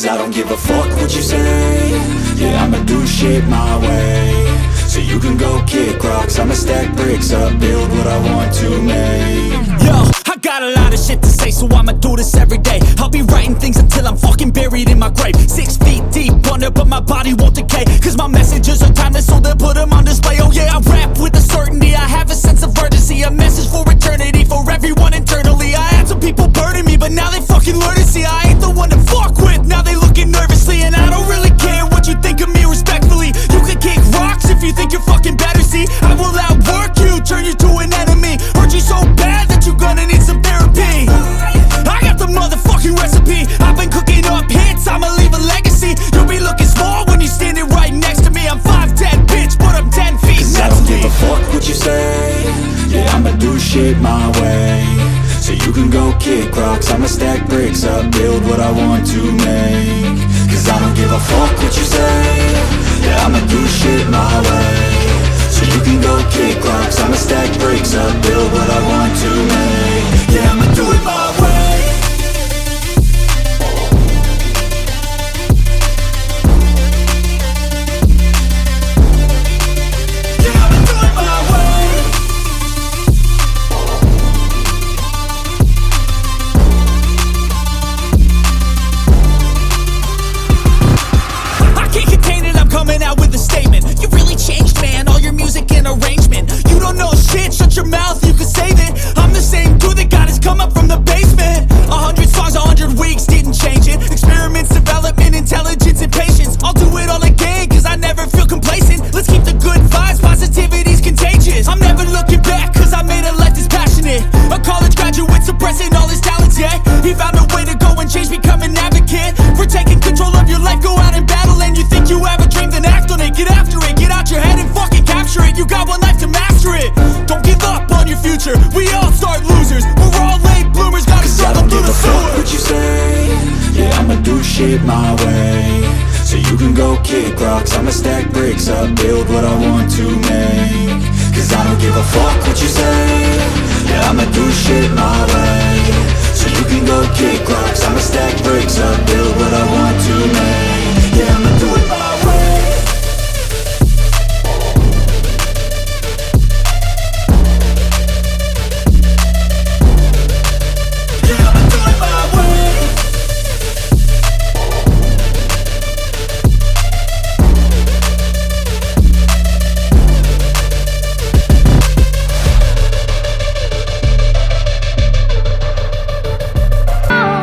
Cause I don't give a fuck what you say. Yeah, I'ma do shit my way. So you can go kick rocks, I'ma stack bricks up, build what I want to make. Yo, I got a lot of shit to say, so I'ma do this every day. I'll be writing things until I'm fucking buried in my grave. 6 feet deep under, but my body won't decay. Cause my messages are timeless, so they'll put them on display. Oh yeah, I rap with a certainty, I have a sense of urgency. A message for eternity, for everyone internally. I had some people burning me, but now they fucking learn to see I ain't the one to fuck with, now they looking nervously. And I don't really care what you think of me, respectfully. You can kick rocks if you think you're fucking better, see. I will outwork you, turn you to an enemy. Hurt you so bad that you're gonna need some therapy. I got the motherfucking recipe, I've been cooking up hits, I'ma leave a legacy. You'll be looking small when you're standing right next to me. I'm 5'10", bitch, but I'm 10 feet Cause next I don't to me. give a fuck what you say. Yeah, I'ma do shit my way. So you can go kick rocks, I'ma stack bricks up, build what I want to make. Cause I don't give a fuck what you say. Yeah, I'ma do shit my way. So you can go kick rocks, I'ma stack bricks up, build what I want to make. Yeah, I'ma do it my way. Coming out with a statement. You really changed, man, all your music and arrangement. You don't know shit, shut your mouth, you can save it. I'm the same dude that got his come up from the basement. 100 songs, 100 weeks, didn't change it. Experiments, development, intelligence, and patience. I'll do it all again, cause I never feel complacent. Let's keep the good vibes, positivity's contagious. I'm never looking back, cause I made a life that's passionate. A college graduate suppressing all his talents, yeah. He found a way to go and change, become an advocate. For taking control of your life, go out and battle. And you think you have a dream, then act on it. Get after it, get out your head and fucking capture it. You got one life to master it. Don't give up on your future, we all start losers. We're all late bloomers, gotta struggle through the sewer. What you say? Yeah, I'ma do shit my way. So you can go kick rocks, I'ma stack bricks up, build what I want to make. Cause I don't give a fuck what you say. Yeah, I'ma do shit my